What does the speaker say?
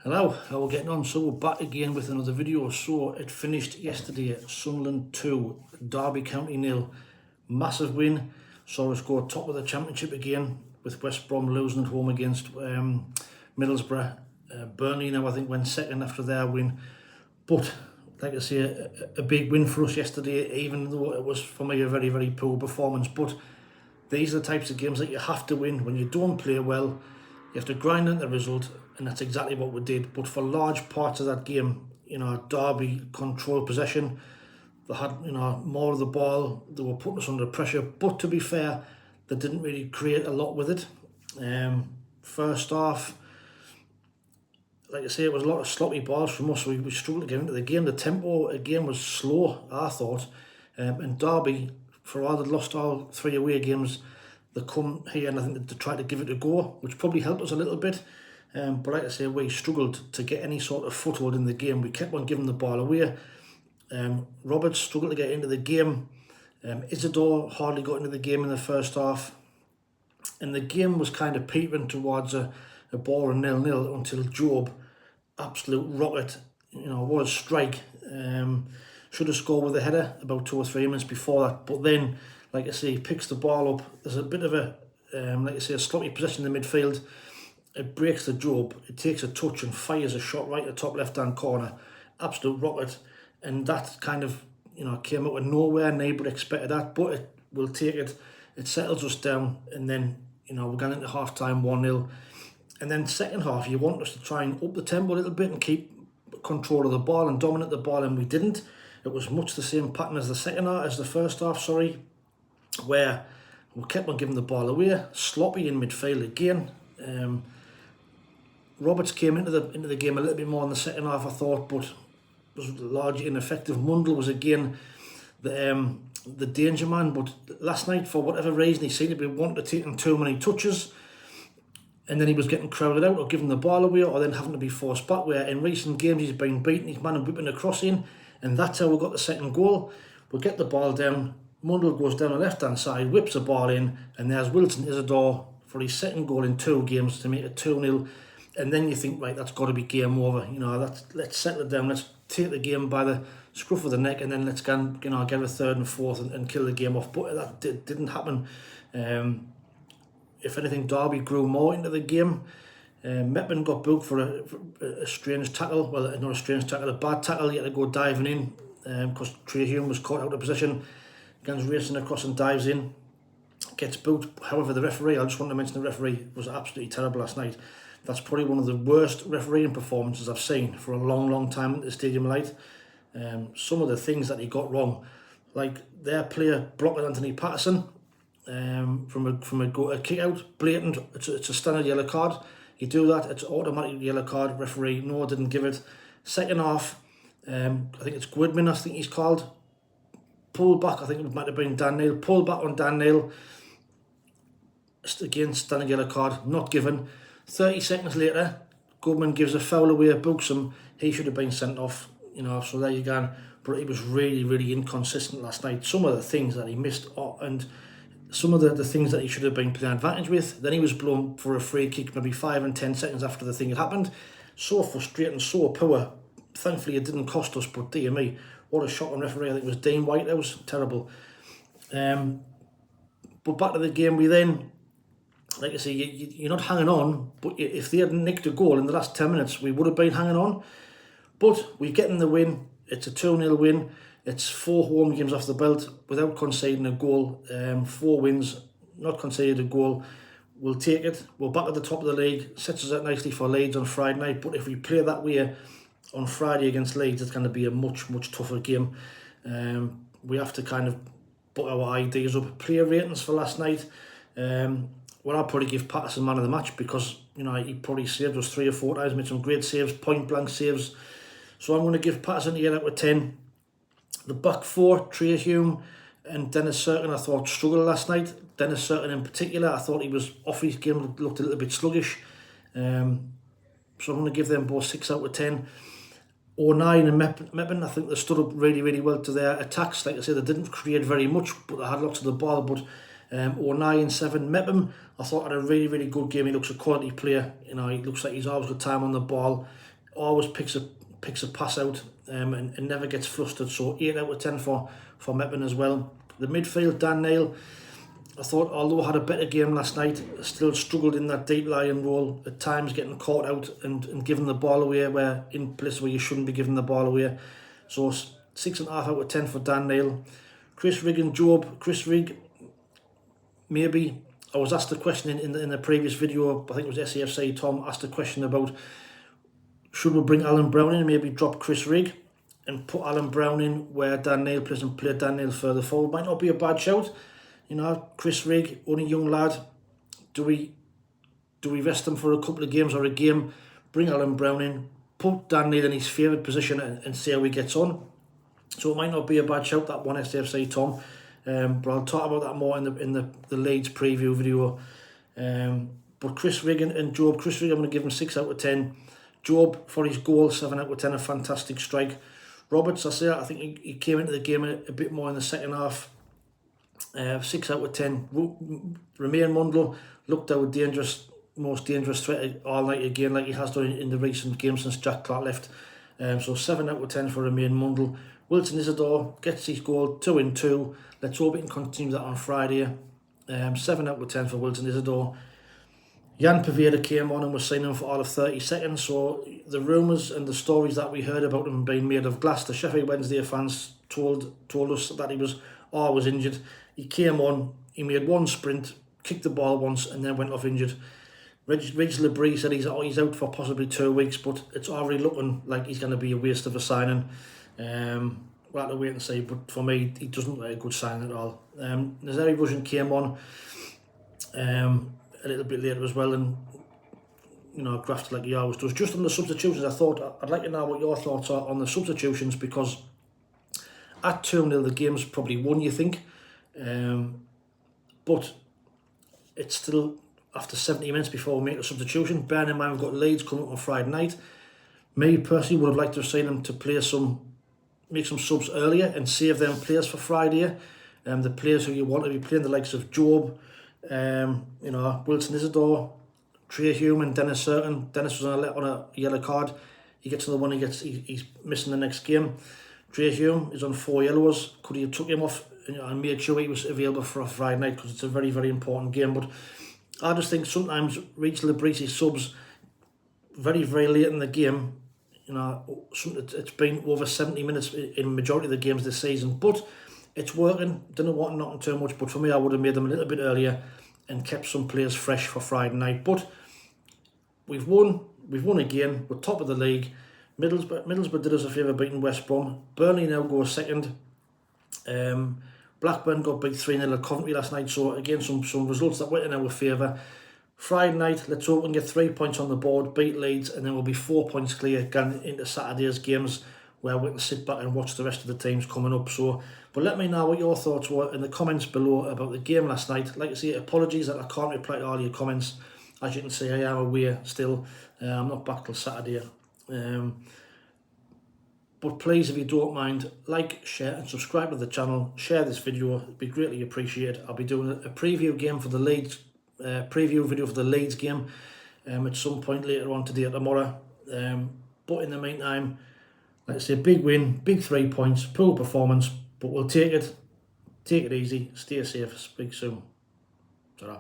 Hello, how are we getting on? So we're back again with another video. So it finished yesterday, Sunderland 2, Derby County 0. Massive win, saw us go top of the championship again with West Brom losing at home against Middlesbrough. Burnley now I think went second after their win. But like I say, a big win for us yesterday, even though it was for me a very, very poor performance. But these are the types of games that you have to win. When you don't play well, you have to grind into the result, and that's exactly what we did. But for large parts of that game, Derby controlled possession. They had, more of the ball. They were putting us under pressure. But to be fair, they didn't really create a lot with it. First half, like I say, it was a lot of sloppy balls from us. We struggled to get into the game. The tempo again was slow, I thought. And Derby, for all they'd lost all 3 away games, they come here and I think they tried to give it a go, which probably helped us a little bit. But like I say, we struggled to get any sort of foothold in the game. We kept on giving the ball away. Roberts struggled to get into the game. Isidor hardly got into the game in the first half. And the game was kind of petering towards a boring 0-0 until Jobe, absolute rocket, was strike. Should have scored with a header about 2 or 3 minutes before that. But then, like I say, he picks the ball up. There's a bit of a, a sloppy possession in the midfield. It breaks the Jobe. It takes a touch and fires a shot right at the top left-hand corner. Absolute rocket. And that kind of, came out of nowhere. Nobody expected that, but we'll take it. It settles us down, and then, we're going into half-time 1-0. And then second half, you want us to try and up the tempo a little bit and keep control of the ball and dominate the ball, and we didn't. It was much the same pattern as the first half, where we kept on giving the ball away, sloppy in midfield again. Roberts came into the game a little bit more in the second half, I thought, but was largely ineffective. Mundell was again the danger man, but last night, for whatever reason, he seemed to be wanting to take too many touches, and then he was getting crowded out or giving the ball away, or then having to be forced back, where in recent games he's been beating his man and whipping across in, and that's how we got the second goal. We get the ball down, Mundell goes down the left-hand side, whips the ball in, and there's Wilson Isidor for his second goal in 2 games to make it 2-0. And then you think, right, that's got to be game over. Let's settle it down. Let's take the game by the scruff of the neck, and then let's get a third and fourth and kill the game off. But that didn't happen. If anything, Derby grew more into the game. Mackem got booked for a strange tackle. Well, not a strange tackle, a bad tackle. He had to go diving in because Hume was caught out of position. Guns racing across and dives in. Gets booked. However, the referee, I just want to mention the referee was absolutely terrible last night. That's probably one of the worst refereeing performances I've seen for a long, long time at the Stadium Light. Some of the things that he got wrong, like their player blocking Anthony Patterson from a kick out, blatant. It's a standard yellow card. You do that, it's automatic yellow card. Referee, no, didn't give it. Second half, I think it's Goodman, I think he's called. Pull back, I think it might have been Dan Neil. Pull back on Dan Neil. Again, standard yellow card, not given. 30 seconds later, Goodman gives a foul away, books him. He should have been sent off, so there you go. But he was really, really inconsistent last night. Some of the things that he missed, and some of the things that he should have been playing advantage with. Then he was blown for a free kick maybe 5 and 10 seconds after the thing had happened. So frustrating, so poor. Thankfully, it didn't cost us, but dear me, what a shot on referee. I think it was Dean White. That was terrible. But back to the game, we then, like I say, you're not hanging on, but if they had nicked a goal in the last 10 minutes, we would have been hanging on. But we're getting the win. It's a 2-0 win. It's 4 home games off the belt without conceding a goal. 4 wins, not conceded a goal. We'll take it. We're back at the top of the league. Sets us up nicely for Leeds on Friday night. But if we play that way on Friday against Leeds, it's going to be a much, much tougher game. We have to kind of put our ideas up. Player ratings for last night. Well, I'll probably give Patterson man of the match because, he probably saved us 3 or 4 times, made some great saves, point-blank saves. So I'm going to give Patterson 8 out of 10. The back 4, Hume and Dennis Cirkin, I thought struggled last night. Dennis Cirkin in particular, I thought he was off his game, looked a little bit sluggish. So I'm going to give them both 6 out of 10. 09 and Mackem, I think they stood up really, really well to their attacks. Like I said, they didn't create very much, but they had lots of the ball. But 09 and 7, Mackem, I thought had a really, really good game. He looks a quality player. He looks like he's always got time on the ball. always picks a pass out and never gets flustered. So 8 out of 10 for Mackem as well. The midfield, Dan Neil, I thought, although I had a better game last night, still struggled in that deep lying role, at times getting caught out and giving the ball away where in places where you shouldn't be giving the ball away. So 6.5 out of 10 for Dan Neil. Chris Rigg and Jobe. Chris Rigg, maybe, I was asked a question in the previous video, I think it was SAFC, Tom asked a question about should we bring Alan Brown in and maybe drop Chris Rigg and put Alan Brown in where Dan Neil plays and play Dan Neil further forward. Might not be a bad shout. You know, Chris Rigg, only young lad. Do we rest him for a couple of games or a game? Bring Alan Brown in, put Dan Neil in his favourite position and see how he gets on. So it might not be a bad shout, that one, SAFC, Tom. But I'll talk about that more in the Leeds preview video. But Chris Rigg and Jobe. Chris Rigg, I'm going to give him 6 out of 10. Jobe, for his goal, 7 out of 10, a fantastic strike. Roberts, I think he came into the game a bit more in the second half. 6 out of 10. Romain Mundle looked our most dangerous threat all night again, like he has done in the recent games since Jack Clark left. So 7 out of 10 for Romain Mundle. Wilson Isidor gets his goal, 2 in 2. Let's hope he can continue that on Friday. 7 out of 10 for Wilson Isidor. Jan Paveda came on and was signing for all of 30 seconds, so the rumours and the stories that we heard about him being made of glass, the Sheffield Wednesday fans told us that he was always injured. He came on, he made one sprint, kicked the ball once and then went off injured. Reg Labrie said he's out for possibly 2 weeks, but it's already looking like he's going to be a waste of a signing. We'll have to wait and see, but for me, he doesn't look like a good signing at all. Nazari Russian came on a little bit later as well and, you know, grafted like he always does. Just on the substitutions, I thought I'd like to know what your thoughts are on the substitutions, because at 2-0 the game's probably won, you think, but it's still after 70 minutes before we make a substitution. Bearing in mind we've got Leeds coming up on Friday night. Me personally would have liked to have seen them to make some subs earlier and save them players for Friday. The players who you want to be playing, the likes of Jobe, you know, Wilson Isidor, Trey Hume and Dennis Certain. Dennis was on a yellow card. He gets another one, he's missing the next game. Trey Hume is on 4 yellows. Could he have took him off and made sure he was available for a Friday night, because it's a very, very important game. But I just think sometimes Reg Labrie's subs very, very late in the game, you know, it's been over 70 minutes in majority of the games this season, but it's working. Didn't want nothing too much, but for me, I would have made them a little bit earlier and kept some players fresh for Friday night. But we've won again. We're top of the league. Middlesbrough did us a favour beating West Brom. Burnley now go second. Blackburn got big 3-0 at Coventry last night. So again, some results that went in our favour. Friday night, let's hope we can get 3 points on the board, beat Leeds, and then we'll be 4 points clear going into Saturday's games, where we can sit back and watch the rest of the teams coming up. So, but let me know what your thoughts were in the comments below about the game last night. Like I say, apologies that I can't reply to all your comments. As you can see, I am away still. I'm not back till Saturday. But please, if you don't mind, like, share and subscribe to the channel. Share this video, it'd be greatly appreciated. I'll be doing a preview game for the Leeds, preview video for the Leeds game at some point later on today or tomorrow. But in the meantime, like I say, big win, big 3 points, poor performance, but we'll take it. Take it easy, stay safe, speak soon. Ta-ra.